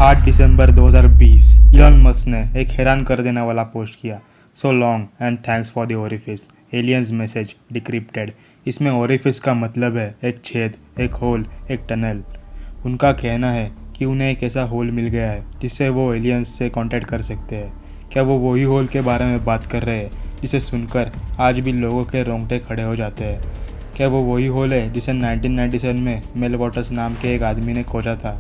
8 दिसंबर 2020 Elon Musk ने एक हैरान कर देने वाला पोस्ट किया। So long and thanks for the orifice, aliens message decrypted. इसमें ओरिफिस का मतलब है एक छेद, एक होल, एक टनल। उनका कहना है कि उन्हें एक ऐसा होल मिल गया है जिससे वो एलियंस से कांटेक्ट कर सकते हैं। क्या वो वही होल के बारे में बात कर रहे हैं जिसे सुनकर आज भी लोगों के रोंगटे खड़े हो जाते हैं? क्या वो वही होल है जिसे 1997 में मेल वॉटर्स नाम के एक आदमी ने खोजा था?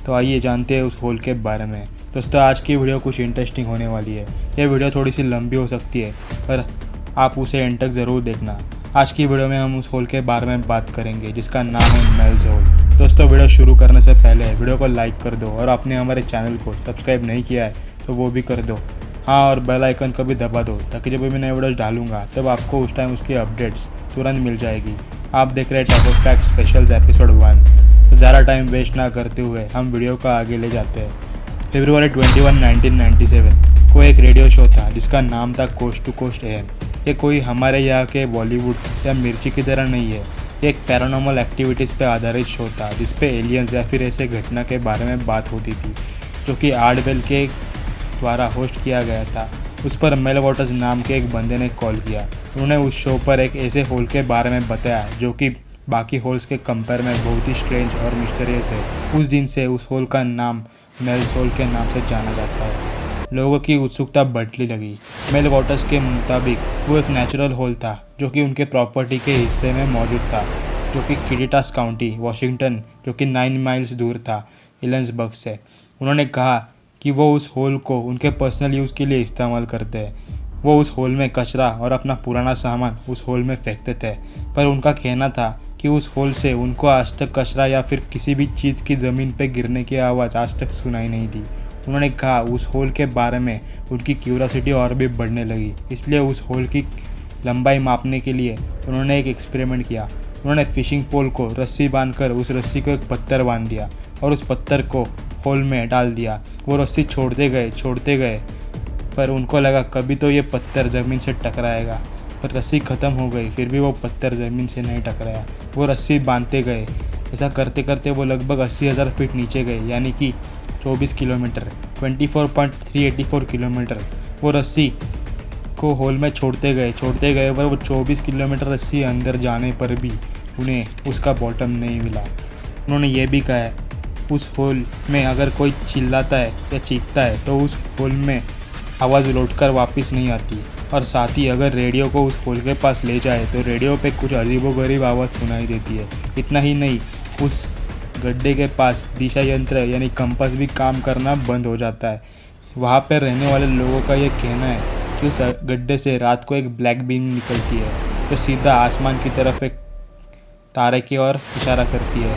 तो आइए जानते हैं उस होल के बारे में। दोस्तों, आज की वीडियो कुछ इंटरेस्टिंग होने वाली है। ये वीडियो थोड़ी सी लंबी हो सकती है, पर आप उसे एंड तक ज़रूर देखना। आज की वीडियो में हम उस होल के बारे में बात करेंगे जिसका नाम है मेल्स होल। दोस्तों, वीडियो शुरू करने से पहले वीडियो को लाइक कर दो और आपने हमारे चैनल को सब्सक्राइब नहीं किया है तो वो भी कर दो। हाँ, और बेल आइकन को भी दबा दो ताकि जब भी मैं नए वीडियोस डालूंगा तब आपको उस टाइम उसकी अपडेट्स तुरंत मिल जाएगी। आप देख रहे हैं top of fact specials episode 1। तो ज़्यादा टाइम वेस्ट ना करते हुए हम वीडियो का आगे ले जाते हैं। फरवरी 21, 1997 को एक रेडियो शो था जिसका नाम था कोस्ट टू कोस्ट AM। ये कोई हमारे यहाँ के बॉलीवुड या मिर्ची की तरह नहीं है। ये एक पैरानॉर्मल एक्टिविटीज़ पे आधारित शो था जिसपे एलियंस या फिर ऐसे घटना के बारे में बात होती थी, जो कि आर्डवेल के द्वारा होस्ट किया गया था। उस पर मेल वॉटर्स नाम के एक बंदे ने कॉल किया। उन्होंने उस शो पर एक ऐसे होल के बारे में बताया जो कि बाकी होल्स के कंपेयर में बहुत ही स्ट्रेंज और मिस्टीरियस है। उस दिन से उस होल का नाम मेल्स होल के नाम से जाना जाता है। लोगों की उत्सुकता बढ़ने लगी। मेल वॉटर्स के मुताबिक वो एक नेचुरल होल था जो कि उनके प्रॉपर्टी के हिस्से में मौजूद था, जो कि किटिटास काउंटी, वाशिंगटन, जो कि 9 माइल्स दूर था इलेंसबर्ग से। उन्होंने कहा कि वो उस होल को उनके पर्सनल यूज़ के लिए इस्तेमाल करते हैं। वो उस होल में कचरा और अपना पुराना सामान उस होल में फेंकते थे, पर उनका कहना था कि उस होल से उनको आज तक कचरा या फिर किसी भी चीज़ की ज़मीन पर गिरने की आवाज़ आज तक सुनाई नहीं दी। उन्होंने कहा उस होल के बारे में उनकी क्यूरियोसिटी और भी बढ़ने लगी, इसलिए उस होल की लंबाई मापने के लिए उन्होंने एक एक्सपेरिमेंट किया। उन्होंने फिशिंग पोल को रस्सी बांधकर उस रस्सी को एक पत्थर बांध दिया और उस पत्थर को होल में डाल दिया। वो रस्सी छोड़ते गए, पर उनको लगा कभी तो ये पत्थर ज़मीन से टकराएगा, पर रस्सी ख़त्म हो गई, फिर भी वो पत्थर ज़मीन से नहीं टकराया। वो रस्सी बांधते गए। ऐसा करते करते वो लगभग 80,000 फीट नीचे गए, यानी कि 24 किलोमीटर, 24.384 किलोमीटर। वो रस्सी को होल में छोड़ते गए, पर वो 24 किलोमीटर रस्सी अंदर जाने पर भी उन्हें उसका बॉटम नहीं मिला। उन्होंने ये भी कहा है उस होल में अगर कोई चिल्लाता है या चीखता है तो उस होल में आवाज़ लौटकर वापस नहीं आती, और साथ ही अगर रेडियो को उस होल के पास ले जाए तो रेडियो पे कुछ अजीबोगरीब आवाज़ सुनाई देती है। इतना ही नहीं, उस गड्ढे के पास दिशा यंत्र यानी कंपास भी काम करना बंद हो जाता है। वहाँ पर रहने वाले लोगों का ये कहना है कि उस गड्ढे से रात को एक ब्लैक बीम निकलती है जो सीधा आसमान की तरफ एक तारे की ओर इशारा करती है।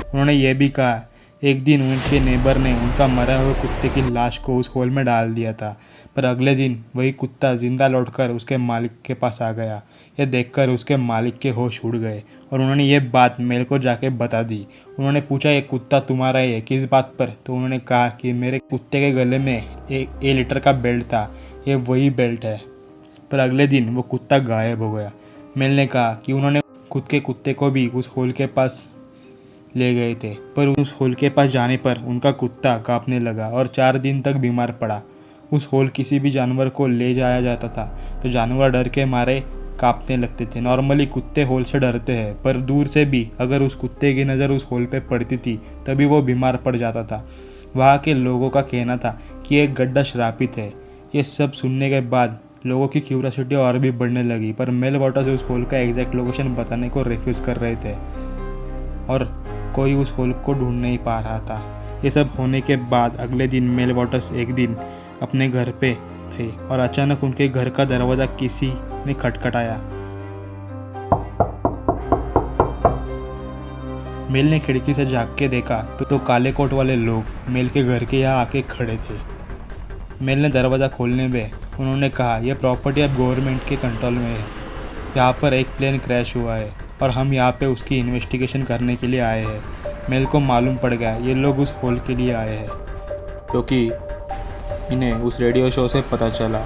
उन्होंने ये भी कहा एक दिन उनके नेबर ने उनका मरा हुए कुत्ते की लाश को उस होल में डाल दिया था, पर अगले दिन वही कुत्ता जिंदा लौटकर उसके मालिक के पास आ गया। यह देखकर उसके मालिक के होश उड़ गए और उन्होंने ये बात मेल को जाके बता दी। उन्होंने पूछा ये कुत्ता तुम्हारा ही है, किस बात पर? तो उन्होंने कहा कि मेरे कुत्ते के गले में एक A लीटर का बेल्ट था, ये वही बेल्ट है। पर अगले दिन वो कुत्ता गायब हो गया। मेल ने कहा कि उन्होंने खुद के कुत्ते को भी उस होल के पास ले गए थे, पर उस होल के पास जाने पर उनका कुत्ता कांपने लगा और 4 दिन तक बीमार पड़ा। उस होल किसी भी जानवर को ले जाया जाता था तो जानवर डर के मारे कांपने लगते थे। नॉर्मली कुत्ते होल से डरते हैं, पर दूर से भी अगर उस कुत्ते की नज़र उस होल पे पड़ती थी तभी वो बीमार पड़ जाता था। वहाँ के लोगों का कहना था कि एक गड्ढा श्रापित है। ये सब सुनने के बाद लोगों की क्यूरियोसिटी और भी बढ़ने लगी, पर मेल वॉटर्स उस होल का एग्जैक्ट लोकेशन बताने को रिफ्यूज़ कर रहे थे और कोई उस होल को ढूंढ नहीं पा रहा था। ये सब होने के बाद अगले दिन मेल वॉटर्स एक दिन अपने घर पे थे और अचानक उनके घर का दरवाज़ा किसी ने खटखटाया। मेल ने खिड़की से झांक के देखा तो काले कोट वाले लोग मेल के घर के यहाँ आके खड़े थे। मेल ने दरवाज़ा खोलने में उन्होंने कहा यह प्रॉपर्टी अब गवर्नमेंट के कंट्रोल में है। यहाँ पर एक प्लेन क्रैश हुआ है और हम यहाँ पे उसकी इन्वेस्टिगेशन करने के लिए आए हैं। मेल को मालूम पड़ गया ये लोग उस होल के लिए आए हैं, क्योंकि इन्हें उस रेडियो शो से पता चला।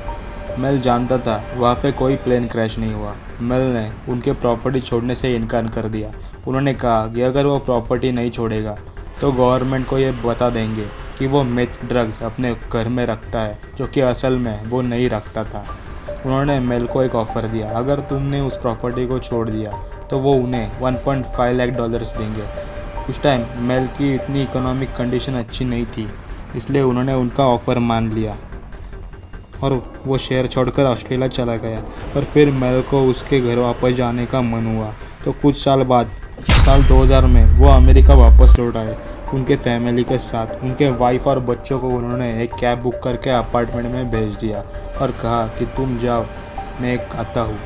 मेल जानता था वहाँ पे कोई प्लेन क्रैश नहीं हुआ। मेल ने उनके प्रॉपर्टी छोड़ने से इनकार कर दिया। उन्होंने कहा कि अगर वो प्रॉपर्टी नहीं छोड़ेगा तो गवर्नमेंट को ये बता देंगे कि वो मेथ ड्रग्स अपने घर में रखता है, जो कि असल में वो नहीं रखता था। उन्होंने मेल को एक ऑफ़र दिया, अगर तुमने उस प्रॉपर्टी को छोड़ दिया तो वो उन्हें $1.5 लाख देंगे। उस टाइम मेल की इतनी इकोनॉमिक कंडीशन अच्छी नहीं थी, इसलिए उन्होंने उनका ऑफ़र मान लिया और वो शहर छोड़कर ऑस्ट्रेलिया चला गया। पर फिर मेल को उसके घर वापस जाने का मन हुआ, तो कुछ साल बाद साल 2000 में वो अमेरिका वापस लौट आए उनके फैमिली के साथ। उनके वाइफ और बच्चों को उन्होंने एक कैब बुक करके अपार्टमेंट में भेज दिया और कहा कि तुम जाओ, मैं आता हूँ।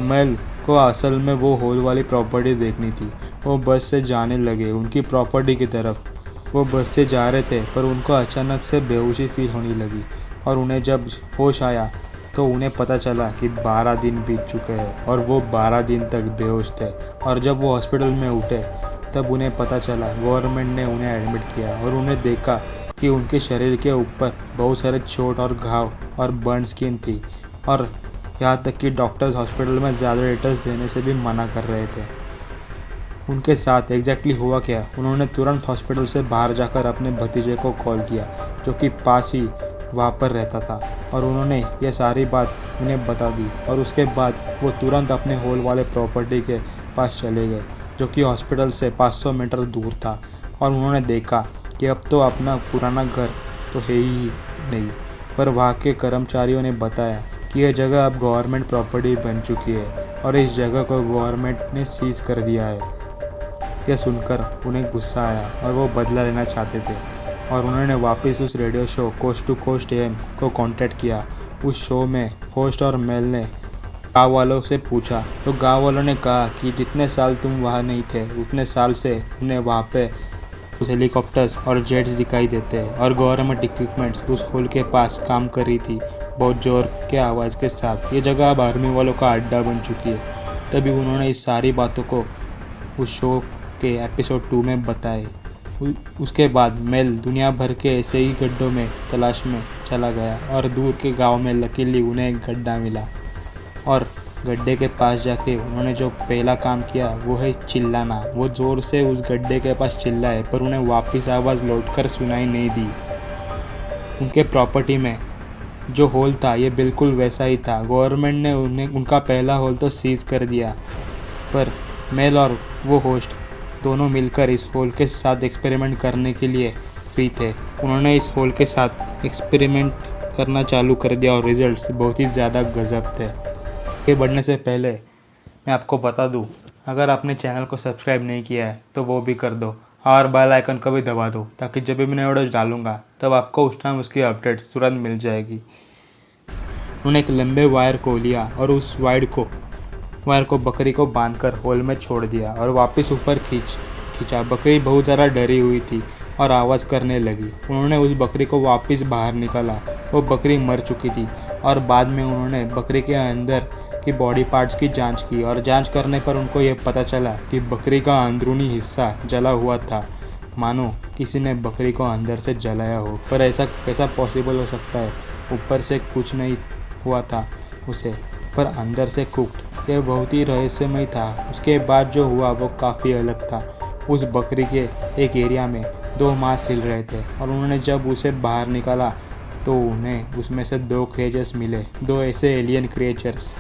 मेल को असल में वो हॉल वाली प्रॉपर्टी देखनी थी। वो बस से जाने लगे उनकी प्रॉपर्टी की तरफ। वो बस से जा रहे थे, पर उनको अचानक से बेहोशी फील होने लगी और उन्हें जब होश आया तो उन्हें पता चला कि 12 दिन बीत चुके हैं और वो 12 दिन तक बेहोश थे। और जब वो हॉस्पिटल में उठे तब उन्हें पता चला गवर्नमेंट ने उन्हें एडमिट किया और उन्हें देखा कि उनके शरीर के ऊपर बहुत सारे चोट और घाव और बर्न स्किन थी, और यहाँ तक कि डॉक्टर्स हॉस्पिटल में ज़्यादा डिटेल्स देने से भी मना कर रहे थे। उनके साथ एग्जैक्टली हुआ क्या, उन्होंने तुरंत हॉस्पिटल से बाहर जाकर अपने भतीजे को कॉल किया, जो कि पास ही वहाँ पर रहता था, और उन्होंने यह सारी बात उन्हें बता दी। और उसके बाद वो तुरंत अपने हॉल वाले प्रॉपर्टी के पास चले गए, जो कि हॉस्पिटल से 500 मीटर दूर था। और उन्होंने देखा कि अब तो अपना पुराना घर तो है ही नहीं, पर वहाँ के कर्मचारियों ने बताया कि यह जगह अब गवर्नमेंट प्रॉपर्टी बन चुकी है और इस जगह को गवर्नमेंट ने सीज कर दिया है। यह सुनकर उन्हें गुस्सा आया और वो बदला लेना चाहते थे, और उन्होंने वापस उस radio show coast to coast AM को कांटेक्ट किया। उस शो में होस्ट और मेल ने गाँव वालों से पूछा, तो गाँव वालों ने कहा कि जितने साल तुम वहाँ नहीं थे उतने साल से उन्हें वहाँ पे उस हेलीकॉप्टर्स और जेट्स दिखाई देते हैं, और गवर्नमेंट इक्विपमेंट्स उस होल के पास काम कर रही थी बहुत ज़ोर के आवाज़ के साथ। ये जगह अब आर्मी वालों का अड्डा बन चुकी है। तभी उन्होंने इस सारी बातों को उस शो के एपिसोड 2 में बताए। उसके बाद मेल दुनिया भर के ऐसे ही गड्ढों में तलाश में चला गया, और दूर के गांव में लकीली उन्हें एक गड्ढा मिला। और गड्ढे के पास जाके उन्होंने जो पहला काम किया वो है चिल्लाना। वो ज़ोर से उस गड्ढे के पास चिल्लाए, पर उन्हें वापस आवाज़ लौटकर सुनाई नहीं दी। उनके प्रॉपर्टी में जो होल था ये बिल्कुल वैसा ही था। गवर्नमेंट ने उनका पहला होल तो सीज कर दिया, पर मेल और वो होस्ट दोनों मिलकर इस होल के साथ एक्सपेरिमेंट करने के लिए फ्री थे। उन्होंने इस होल के साथ एक्सपेरिमेंट करना चालू कर दिया और रिजल्ट्स बहुत ही ज़्यादा गजब थे। आगे बढ़ने से पहले मैं आपको बता दूं, अगर आपने चैनल को सब्सक्राइब नहीं किया है तो वो भी कर दो, और बेल आइकन को भी दबा दो, ताकि जब भी मैं वीडियो डालूंगा तब आपको उस टाइम उसकी अपडेट्स तुरंत मिल जाएगी। उन्होंने एक लंबे वायर को लिया और उस वायर को बकरी को बांधकर होल में छोड़ दिया और वापस ऊपर खींचा। बकरी बहुत ज़्यादा डरी हुई थी और आवाज़ करने लगी। उन्होंने उस बकरी को वापस बाहर निकाला। वो बकरी मर चुकी थी, और बाद में उन्होंने बकरी के अंदर की बॉडी पार्ट्स की जांच की, और जांच करने पर उनको ये पता चला कि बकरी का अंदरूनी हिस्सा जला हुआ था, मानो किसी ने बकरी को अंदर से जलाया हो। पर ऐसा कैसा पॉसिबल हो सकता है? ऊपर से कुछ नहीं हुआ था उसे, पर अंदर से कुक्ड। यह बहुत ही रहस्यमय था। उसके बाद जो हुआ वो काफ़ी अलग था। उस बकरी के एक एरिया में 2 मांस हिल रहे थे, और उन्होंने जब उसे बाहर निकाला तो उन्हें उसमें से 2 क्रिएचर्स मिले, 2 ऐसे एलियन क्रिएचर्स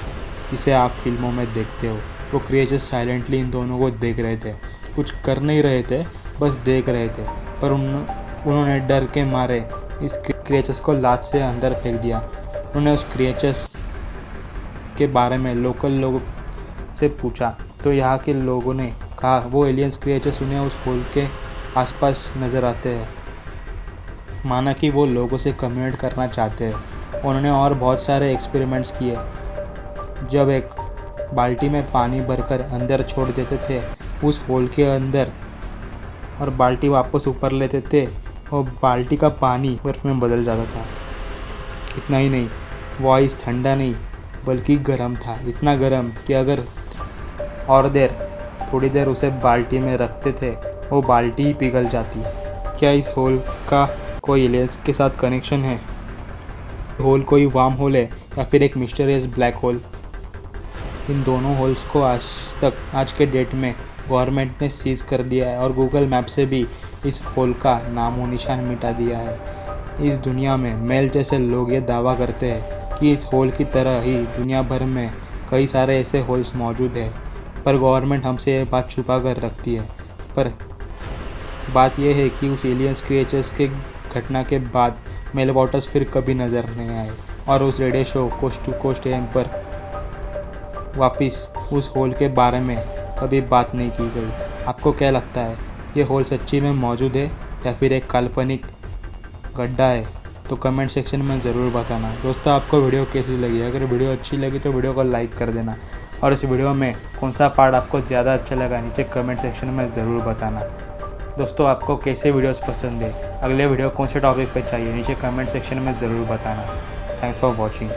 जिसे आप फिल्मों में देखते हो। वो क्रिएचर्स साइलेंटली इन दोनों को देख रहे थे, कुछ कर नहीं रहे थे, बस देख रहे थे। पर उन्होंने डर के मारे इस क्रिएचर्स को लात से अंदर फेंक दिया। उन्होंने उस क्रिएचर्स के बारे में लोकल लोगों से पूछा, तो यहाँ के लोगों ने कहा वो एलियंस क्रिएचर्स उन्हें उस होल के आसपास नज़र आते हैं, माना कि वो लोगों से कम्युनिकेट करना चाहते हैं। उन्होंने और बहुत सारे एक्सपेरिमेंट्स किए। जब एक बाल्टी में पानी भरकर अंदर छोड़ देते थे उस होल के अंदर, और बाल्टी वापस ऊपर लेते थे, और बाल्टी का पानी बर्फ़ में बदल जाता था। इतना ही नहीं, वो आइस ठंडा नहीं बल्कि गर्म था, इतना गर्म कि अगर और थोड़ी देर उसे बाल्टी में रखते थे वो बाल्टी ही पिघल जाती। क्या इस होल का कोई एलियंस के साथ कनेक्शन है? होल कोई वार्म होल है या फिर एक मिस्टीरियस ब्लैक होल? इन दोनों होल्स को आज के डेट में गवर्नमेंट ने सीज कर दिया है, और गूगल मैप से भी इस होल का नामो निशान मिटा दिया है। इस दुनिया में मेल जैसे लोग ये दावा करते हैं कि इस होल की तरह ही दुनिया भर में कई सारे ऐसे होल्स मौजूद हैं, पर गवर्नमेंट हमसे ये बात छुपा कर रखती है। पर बात यह है कि उस एलियंस क्रिएचर्स के घटना के बाद मेल वाटर्स फिर कभी नज़र नहीं आए और उस radio show coast to coast AM पर वापस उस होल के बारे में कभी बात नहीं की गई। आपको क्या लगता है, ये होल सच्ची में मौजूद है या फिर एक काल्पनिक गड्ढा है? तो कमेंट सेक्शन में ज़रूर बताना। दोस्तों, आपको वीडियो कैसी लगी? अगर वीडियो अच्छी लगी तो वीडियो को लाइक कर देना और इस वीडियो में कौन सा पार्ट आपको ज़्यादा अच्छा लगा नीचे कमेंट सेक्शन में ज़रूर बताना। दोस्तों, आपको कैसे वीडियोस पसंद है, अगले वीडियो कौन से टॉपिक पे चाहिए नीचे कमेंट सेक्शन में ज़रूर बताना। Thanks for watching.